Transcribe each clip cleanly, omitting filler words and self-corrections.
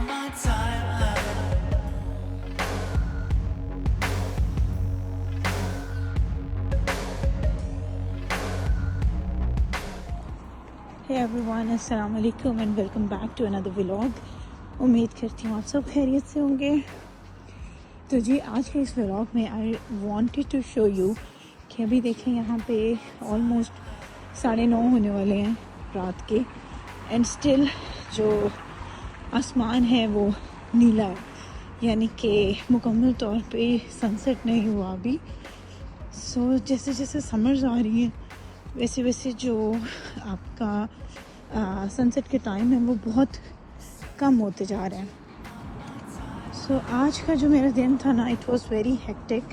my time. Hey everyone, अस्सलाम वालेकुम and welcome back to another vlog. उम्मीद करती हूँ आप सब खैरियत से होंगे। तो जी आज के इस व्लॉग में I wanted to show you कि अभी देखें यहाँ पे ऑलमोस्ट 9:30 होने वाले हैं रात के एंड स्टिल जो आसमान है वो नीला है, यानी कि मुकम्मल तौर पे सनसेट नहीं हुआ अभी। सो जैसे जैसे समर्स आ रही हैं वैसे वैसे जो आपका सनसेट के टाइम है वो बहुत कम होते जा रहे हैं। सो आज का जो मेरा दिन था ना, it was very hectic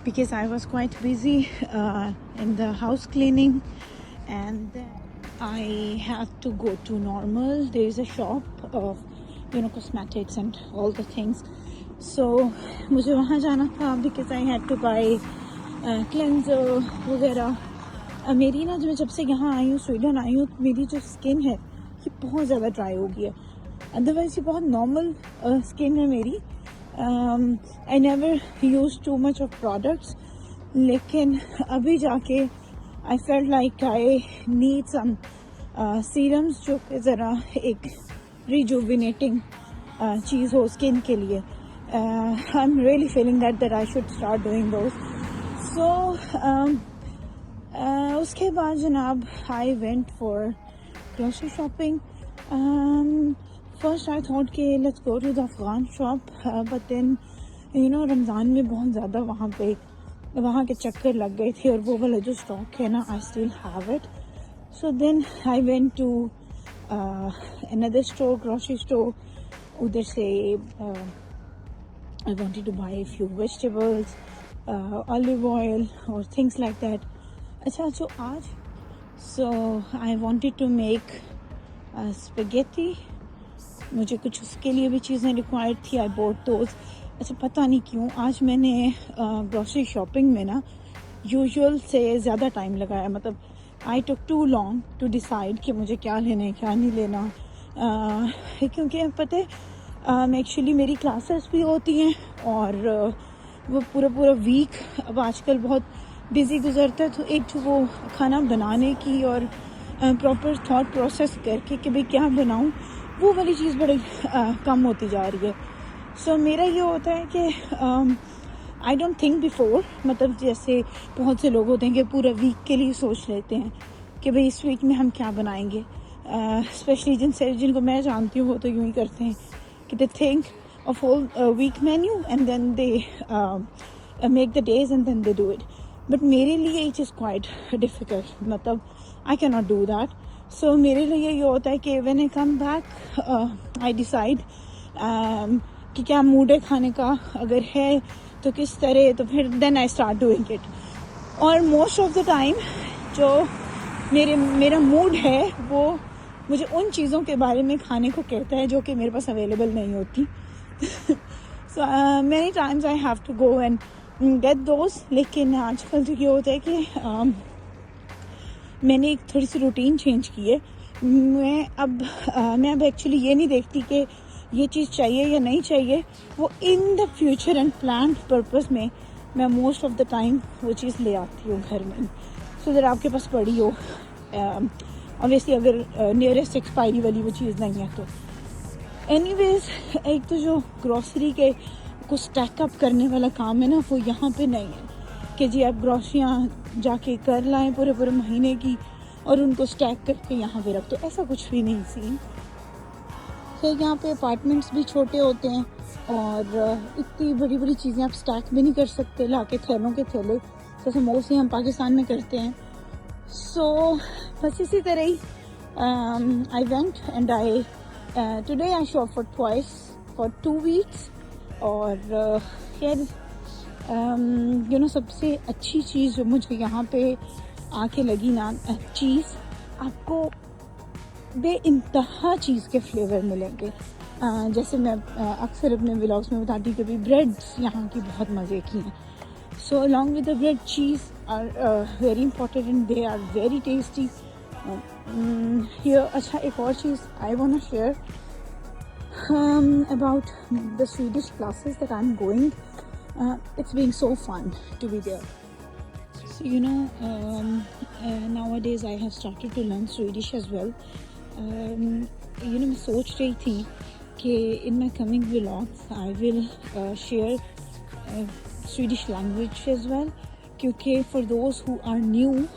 because I was quite busy in the house cleaning and I have to go to normal. There is a shop of cosmetics and all the things. So मुझे वहाँ जाना था because I had to buy cleanser वगैरह। मेरी ना जब से यहाँ आई हूँ, स्वीडन आई हूँ, मेरी जो स्किन है ये बहुत ज़्यादा ड्राई हो गई है। अदरवाइज़ ये बहुत नॉर्मल स्किन है मेरी। I never use too much of products, लेकिन अभी जाके I felt like I need some serums जो कि ज़रा एक रिजुविनेटिंग चीज़ हो स्किन के लिए। I am really feeling that I should start doing those. So उसके बाद जनाब I went for grocery shopping. First I thought कि let's go to the Afghan shop, but then Ramzan में बहुत ज़्यादा वहाँ के चक्कर लग गए थे और वो वाला जो स्टॉक है ना, I still have it. So then I went to another store, grocery store. उधर से I wanted to buy a few vegetables, olive oil or things like that. अच्छा जो आज I wanted to make spaghetti. मुझे कुछ उसके लिए भी चीज़ें रिक्वायर्ड थी, I bought those. अच्छा पता नहीं क्यों आज मैंने ग्रोसरी शॉपिंग में ना यूजुअल से ज़्यादा टाइम लगाया। मतलब I took too long to decide कि मुझे क्या लेना है क्या नहीं लेना, क्योंकि पता है एक्चुअली मेरी क्लासेस भी होती हैं और वो पूरा वीक अब आजकल बहुत बिज़ी गुजरता है। तो एक जो वो खाना बनाने की और प्रॉपर थॉट प्रोसेस करके कि भाई क्या बनाऊं, वो वाली चीज़ बड़ी कम होती जा रही है। सो मेरा ये होता है कि आई डोंट थिंक बिफोर, मतलब जैसे बहुत से लोग होते हैं कि पूरा वीक के लिए सोच लेते हैं कि भाई इस वीक में हम क्या बनाएंगे। स्पेशली जिनको मैं जानती हूँ वो तो यूँ ही करते हैं कि they think of whole week menu and then they make the days and then they do it. But मेरे लिए it is quite difficult, मतलब I cannot do that. So मेरे लिए ये होता है कि when I come back I decide कि क्या मूड है खाने का, अगर है तो किस तरह, तो फिर then I start doing it. और most of the time जो मेरा मूड है वो मुझे उन चीज़ों के बारे में खाने को कहता है जो कि मेरे पास अवेलेबल नहीं होती। So many times I have to go and get those. लेकिन आजकल तो ये होता है कि मैंने एक थोड़ी सी रूटीन चेंज की है। मैं अब एक्चुअली ये नहीं देखती कि ये चीज़ चाहिए या नहीं चाहिए, वो in the future and plan purpose में मैं मोस्ट ऑफ द टाइम वो चीज़ ले आती हूँ घर में, सो दैट आपके पास पड़ी हो। ऑब्वियसली अगर नियरेस्ट एक्सपायरी वाली वो चीज़ नहीं है तो। एनीवेज एक तो जो ग्रॉसरी के को स्टैकअप करने वाला काम है ना, वो यहाँ पे नहीं है कि जी आप ग्रॉसरियाँ जाके कर लाएं पूरे महीने की और उनको स्टैक करके यहाँ पे रख दो, ऐसा कुछ भी नहीं सीन। तो यहाँ पे अपार्टमेंट्स भी छोटे होते हैं और इतनी बड़ी चीज़ें आप स्टैक भी नहीं कर सकते ला के थैलों के थैले, जैसे मोस्टली हम पाकिस्तान में करते हैं। सो बस इसी तरह ही I went and I today I shop for twice for 2 weeks। और खैर सबसे अच्छी चीज़ जो मुझे यहाँ पे आके लगी ना, चीज़ आपको बेइंतहा चीज़ के फ्लेवर मिलेंगे। जैसे मैं अक्सर अपने व्लॉग्स में बताती हूँ कि भाई ब्रेड्स यहाँ की बहुत मज़े की हैं। So along with the bread, cheese are very important and they are very tasty. Here अच्छा एक और चीज़ I wanna share about the Swedish classes that I'm going. It's been so fun to be there. So nowadays I have started to learn Swedish as well. मैं सोच रही थी कि in my coming vlogs I will share Swedish language as well, क्योंकि for those who are new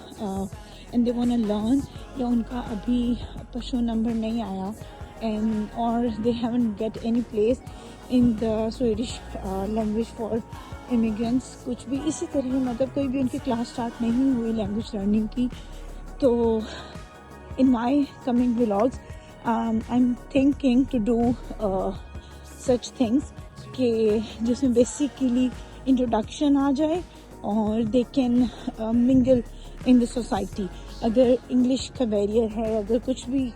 and they want to learn, या उनका अभी पशु नंबर नहीं आया and or they haven't get any place in the Swedish language for immigrants, कुछ भी इसी तरह, मतलब कोई भी उनकी क्लास स्टार्ट नहीं हुई लैंग्वेज लर्निंग की, तो in my coming vlogs I'm thinking to do such things कि जिसमें बेसिकली इंट्रोडक्शन आ जाए और they can mingle in the society. अगर इंग्लिश का बैरियर है, अगर कुछ भी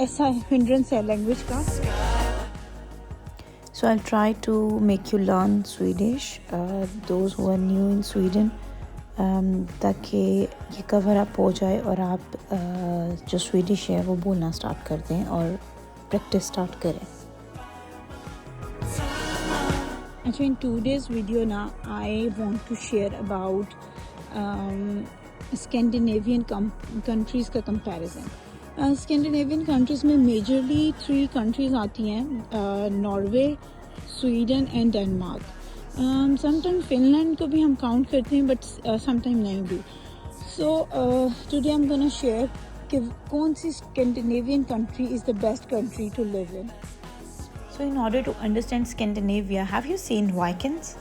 ऐसा हिंड्रेंस है लैंग्वेज का. So I'll try to make you learn Swedish, those who are new in Sweden, ताकि ये कवर अप हो जाए और आप जो स्वीडिश है वो बोलना स्टार्ट कर दें और प्रैक्टिस स्टार्ट करें. Actually, in today's video now, I want to share about Scandinavian countries का comparison. Scandinavian countries में majorly 3 countries आती हैं, Norway, Sweden and Denmark. Sometimes Finland को भी हम count करते हैं, but sometimes नहीं भी. So today I'm gonna share कि कौन सी Scandinavian country is the best country to live in. So in order to understand Scandinavia, have you seen Vikings?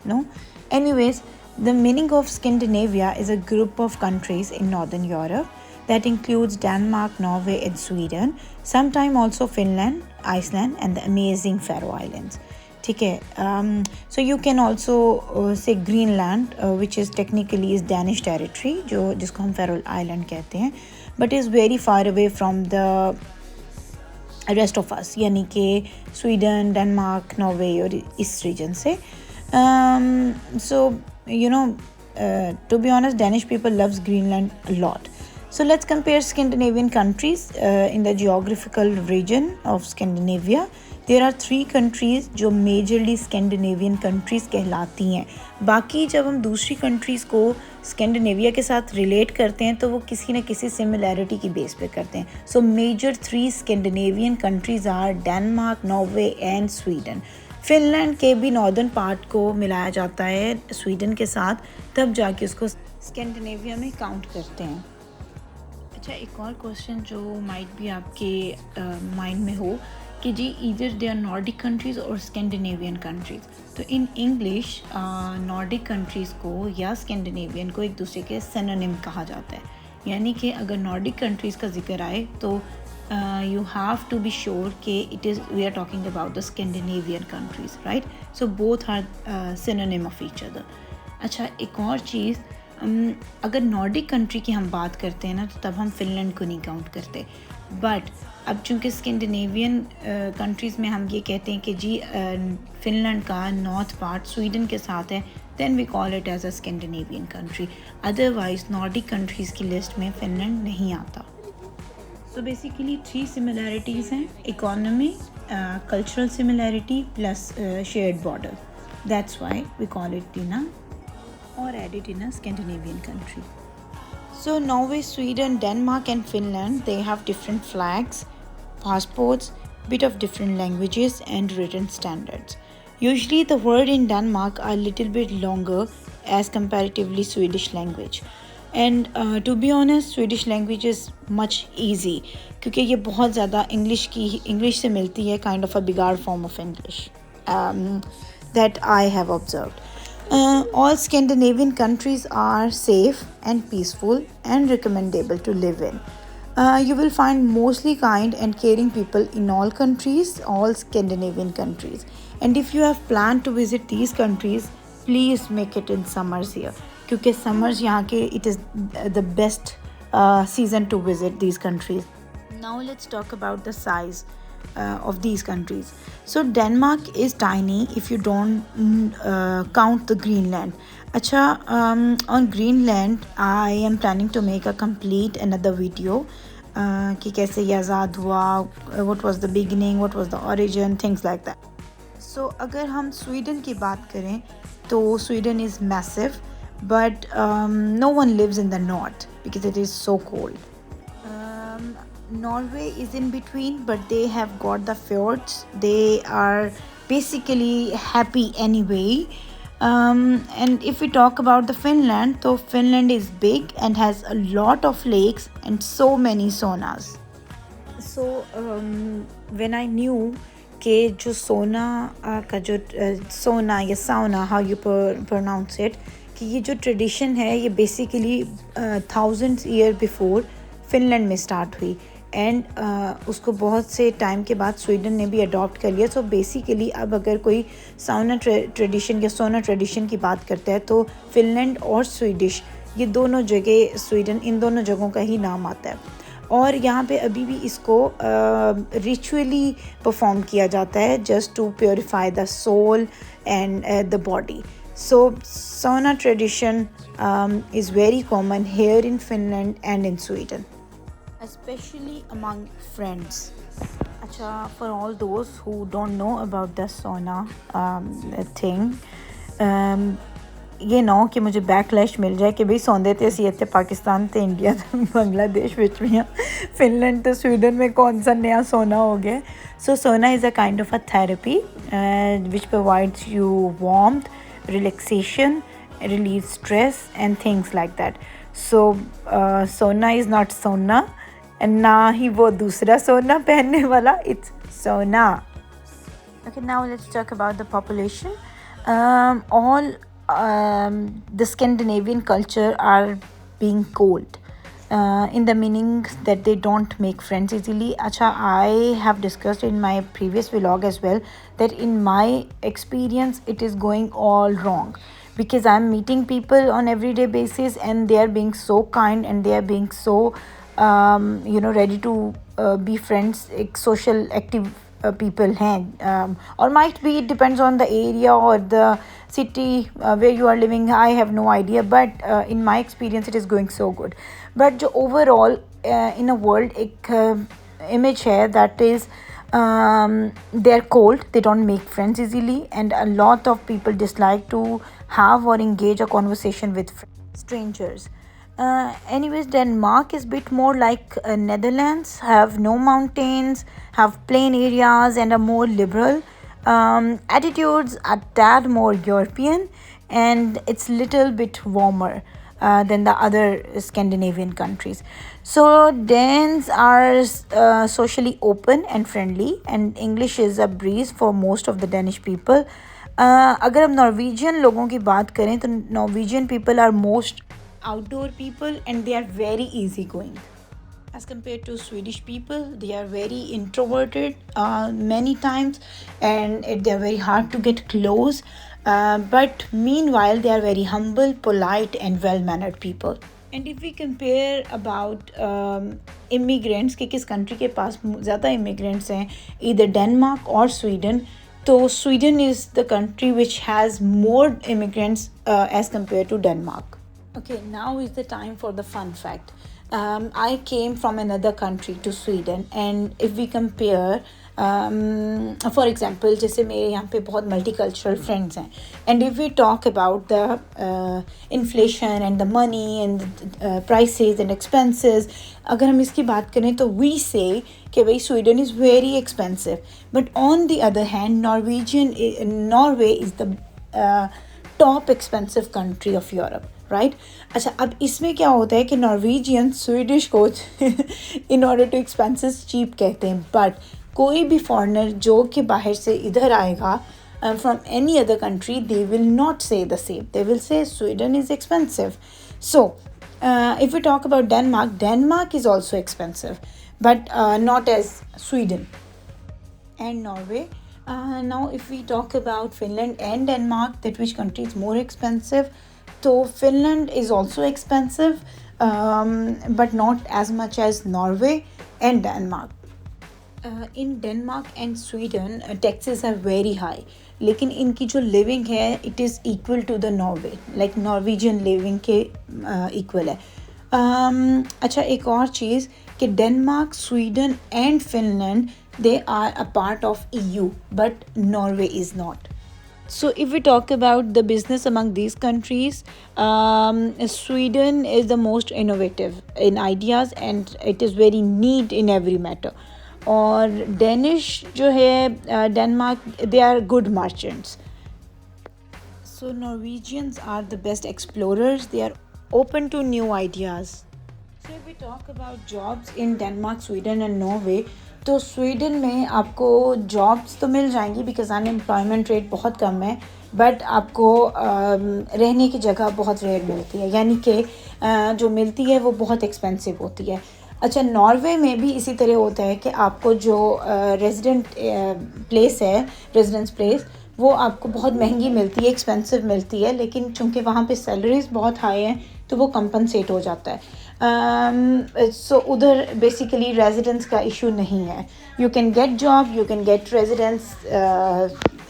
No? Anyways, the meaning of Scandinavia is a group of countries in Northern Europe that includes Denmark, Norway and Sweden, sometimes also Finland, Iceland and the amazing Faroe Islands. Okay, so you can also say Greenland, which is technically is Danish territory, जिसको हम Faroe Island कहते हैं, but is very far away from the rest of us, यानी कि Sweden, Denmark, Norway और इस region से. So to be honest, Danish people loves Greenland a lot. So let's compare Scandinavian countries in the geographical region of Scandinavia. There are 3 countries जो majorly Scandinavian countries कहलाती हैं. बाकी जब हम दूसरी countries को Scandinavia के साथ relate करते हैं तो वो किसी न किसी similarity की base पे करते हैं. So major 3 Scandinavian countries are Denmark, Norway and Sweden. Finland के भी नॉर्दर्न पार्ट को मिलाया जाता है स्वीडन के साथ, तब जाके उसको स्कैंडिनेविया में काउंट करते हैं. अच्छा, एक और क्वेश्चन जो माइट भी आपके माइंड में हो कि जी either they are Nordic countries और स्कैंडिनेवियन कंट्रीज. तो इन इंग्लिश नॉर्डिक कंट्रीज़ को या स्कैंडिनेवियन को एक दूसरे के सिनोनिम कहा जाता है. यानी कि अगर नॉर्डिक कंट्रीज़ का जिक्र आए तो you have to be sure कि we are talking about the Scandinavian countries, right? So both are synonym of each other. अच्छा, एक और चीज़, अगर नॉर्डिक कंट्री की हम बात करते हैं ना तो तब हम फिनलैंड को नहीं काउंट करते. बट अब चूँकि स्कैंडिनेवियन कंट्रीज़ में हम ये कहते हैं कि जी फिनलैंड का नॉर्थ पार्ट स्वीडन के साथ है, then we call it as a Scandinavian country. Otherwise Nordic countries की लिस्ट में फिनलैंड नहीं आता. So basically 3 similarities हैं: economy, cultural similarity plus shared border. That's why we call it or add it in a Scandinavian country. So Norway, Sweden, Denmark and Finland, they have different flags, passports, bit of different languages and written standards. Usually the word in Denmark are little bit longer as comparatively Swedish language. And to be honest, Swedish language is much easy क्योंकि ये बहुत ज़्यादा English से मिलती है, kind of a बिगाड़ form of English that I have observed. All Scandinavian countries are safe and peaceful and recommendable to live in. You will find mostly kind and caring people in all countries, all Scandinavian countries. And if you have planned to visit these countries, please make it in summers here. क्योंकि summers यहाँ के it is the best season to visit these countries. Now let's talk about the size of these countries. So Denmark is tiny if you don't count the Greenland. अच्छा, on Greenland I am planning to make a complete another video कि कैसे ये आज़ाद हुआ, what was the beginning, what was the origin, things like that. So अगर हम Sweden की बात करें तो Sweden is massive, but no one lives in the north because it is so cold. Norway is in between, but they have got the fjords. They are basically happy anyway. And if we talk about the Finland, so Finland is big and has a lot of lakes and so many saunas. So when I knew कि जो सोना का जो सोना या साउना, how you pronounce it, कि ये जो ट्रेडिशन है ये basically thousands year before Finland में स्टार्ट हुई एंड उसको बहुत से टाइम के बाद स्वीडन ने भी अडॉप्ट कर लिया. सो बेसिकली अब अगर कोई साउना ट्रेडिशन या सोना ट्रेडिशन की बात करता है तो फिनलैंड और स्वीडिश ये दोनों जगह, स्वीडन, इन दोनों जगहों का ही नाम आता है. और यहाँ पे अभी भी इसको रिचुअली परफॉर्म किया जाता है just to purify the soul and the body. So sauna tradition is very common here in Finland and in Sweden, especially among friends. Acha, for all those who don't know about the sauna thing, ये ना कि मुझे backlash मिल जाए कि भाई सौंदे ते असी इत्थे पाकिस्तान ते इंडिया ते बांग्लादेश विच भी फिनलैंड ते स्वीडन में कौन सा नया सोना हो गया. सो सोना is a kind of a therapy which provides you warmth, relaxation, relieve stress and things like that. So sona is not sona and na hi wo dusra sona pehne wala, it's sona. Okay, now let's talk about the population. All the Scandinavian culture are being cold in the meaning that they don't make friends easily. Acha, I have discussed in my previous vlog as well that in my experience it is going all wrong because I'm meeting people on everyday basis and they are being so kind and they are being so ready to be friends, social active people hain, or might be it depends on the area or the city where you are living. I have no idea, but in my experience it is going so good. But जो overall in a world एक image है that is they are cold, they don't make friends easily and a lot of people dislike to have or engage a conversation with strangers. Anyways, Denmark is a bit more like Netherlands, have no mountains, have plain areas and are more liberal. Attitudes are tad more European and it's little bit warmer than the other Scandinavian countries. So Danes are socially open and friendly and English is a breeze for most of the Danish people. अगर हम Norwegian लोगों की बात करें तो Norwegian people are most outdoor people and they are very easygoing as compared to Swedish people. They are very introverted many times and they are very hard to get close, but meanwhile they are very humble, polite and well-mannered people. And if we compare about immigrants कि किस country के पास ज़्यादा immigrants हैं, either Denmark or Sweden, so Sweden is the country which has more immigrants as compared to Denmark. Okay, now is the time for the fun fact. I came from another country to Sweden and if we compare, for example, जैसे मेरे यहाँ पे बहुत multicultural friends हैं and if we talk about the inflation and the money and the prices and expenses, अगर हम इसकी बात करें तो we say कि भाई Sweden is very expensive, but on the other hand Norway is the top expensive country of Europe. Right अच्छा, अब इसमें क्या होता है कि नॉर्वेजियन स्वीडिश को in order to expenses cheap कहते हैं, बट कोई भी फॉरेनर जो कि बाहर से इधर आएगा from any other country, they will not say the same, they will say Sweden is expensive. So if we talk about Denmark is also expensive but not as Sweden and Norway. Now if we talk about Finland and Denmark, that which country is more expensive? So Finland is also expensive, but not as much as Norway and Denmark. In Denmark and Sweden, taxes are very high. लेकिन इनकी जो living है, it is equal to the Norway, like Norwegian living के equal है. अच्छा, एक और चीज़ कि Denmark, Sweden and Finland they are a part of EU, but Norway is not. So, if we talk about the business among these countries, Sweden is the most innovative in ideas and it is very neat in every matter. और Danish जो है Denmark, they are good merchants. So Norwegians are the best explorers. They are open to new ideas. So if we talk about jobs in Denmark, Sweden and Norway, तो Sweden में आपको jobs तो मिल जाएंगी because unemployment rate बहुत कम है, but आपको रहने की जगह बहुत रेयर मिलती है, यानी कि जो मिलती है वो बहुत एक्सपेंसिव होती है. अच्छा, नॉर्वे में भी इसी तरह होता है कि आपको जो रेजिडेंट प्लेस है, रेजिडेंस प्लेस, वो आपको बहुत महंगी मिलती है, एक्सपेंसिव मिलती है, लेकिन चूंकि वहाँ पे सैलरीज बहुत हाई हैं तो वो कंपनसेट हो जाता है. सो उधर बेसिकली रेजिडेंस का इशू नहीं है. You can get job, you can get residence,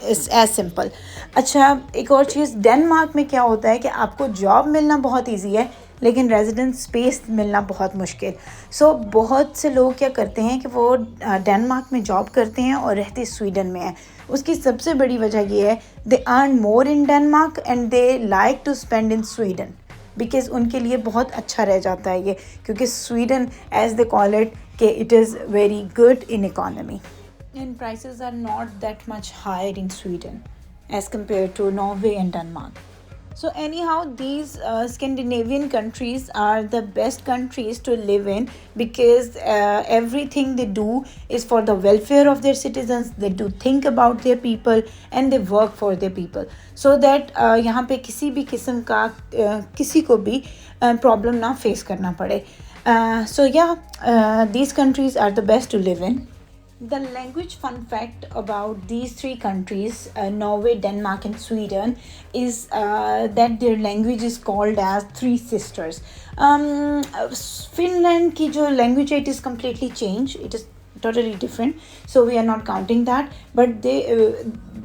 as simple. अच्छा, एक और चीज़, डेनमार्क में क्या होता है कि आपको जॉब मिलना बहुत ईजी है लेकिन रेजिडेंस स्पेस मिलना बहुत मुश्किल. सो बहुत से लोग क्या करते हैं कि वो डेनमार्क में जॉब करते हैं और रहते स्वीडन में हैं. उसकी सबसे बड़ी वजह ये है, they earn more in Denmark and they like to spend in Sweden, because उनके लिए बहुत अच्छा रह जाता है ये, क्योंकि Sweden as they call it कि it is very good in economy and prices are not that much higher in Sweden as compare to Norway and Denmark. So anyhow, these Scandinavian countries are the best countries to live in because everything they do is for the welfare of their citizens. They do think about their people and they work for their people so that यहाँ पे किसी भी किस्म का किसी को भी problem ना face करना पड़े. So yeah, these countries are the best to live in. The language fun fact about these three countries, Norway, Denmark and Sweden, is that their language is called as Three Sisters. Finland की जो language है, it is completely changed. It is totally different. So we are not counting that. But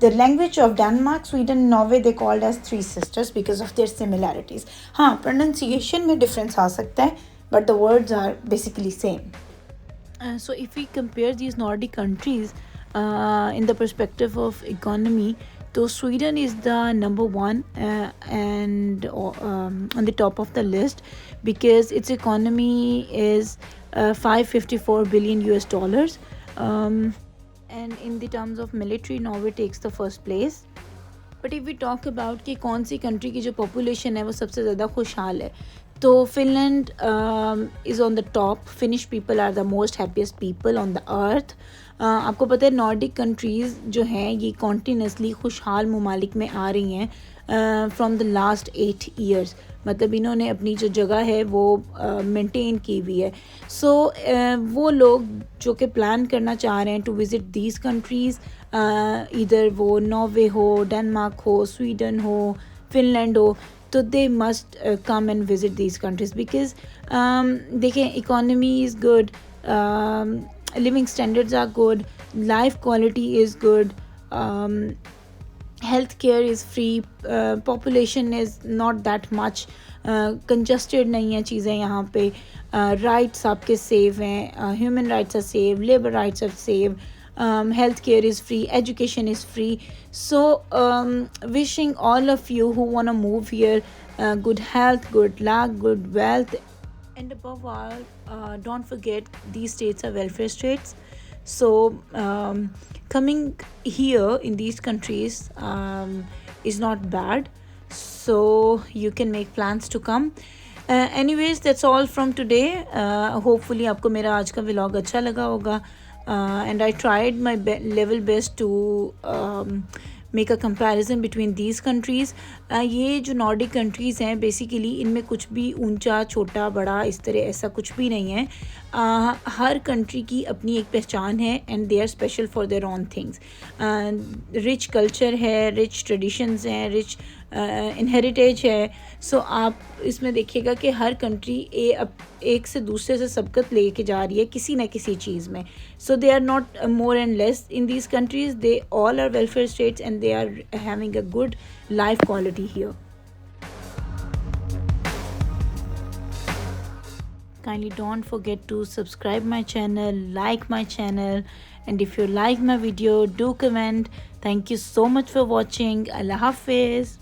the language of Denmark, Sweden and Norway, they called as Three Sisters because of their similarities. हाँ, pronunciation में difference आ सकता है, but the words are basically same. So if we compare these Nordic countries in the perspective of economy, so Sweden is the number one and on the top of the list because its economy is $554 billion US dollars, and in the terms of military, Norway takes the first place. But if we talk about कि कौन सी country की जो population है वो सबसे ज़्यादा खुशहाल है, तो Finland is on the top. Finnish people are the most happiest people on the earth. आपको पता है नॉर्डिक कंट्रीज़ जो हैं ये कॉन्टीन्यूसली खुशहाल ममालिक में आ रही हैं फ्रॉम द लास्ट 8 ईयर्स. मतलब इन्होंने अपनी जो जगह है वो मेंटेन की हुई है. सो वो लोग जो कि प्लान करना चाह रहे हैं टू विज़िट दीज कंट्रीज़, इधर वो नॉर्वे हो, डेनमार्क हो, स्वीडन हो, फिनलैंड हो, so they must come and visit these countries because देखिए economy is good, living standards are good, life quality is good, health care is free, population is not that much congested नहीं है चीज़ें यहाँ पे, rights आपके safe हैं, human rights are safe, labor rights are safe, healthcare is free, education is free. So wishing all of you who want to move here good health, good luck, good wealth, and above all don't forget these states are welfare states. So coming here in these countries is not bad, so you can make plans to come. Anyways, that's all from today. Hopefully आपको मेरा आज का vlog अच्छा लगा होगा. And I tried my level best to make a comparison between these countries. ये जो Nordic countries हैं basically इनमें कुछ भी ऊंचा छोटा बड़ा इस तरह ऐसा कुछ भी नहीं है. हर country की अपनी एक पहचान है and they are special for their own things. Rich culture है, rich traditions हैं, rich inheritage है. So आप इसमें देखिएगा कि हर कंट्री एक से दूसरे से सबकत लेके जा रही है किसी न किसी चीज़ में. So they are not more and less in these countries. They all are welfare states and they are having a good life quality here. kindly don't forget to subscribe my channel, like my channel, and if you like my video, do comment. Thank you so much for watching. Allah Hafiz.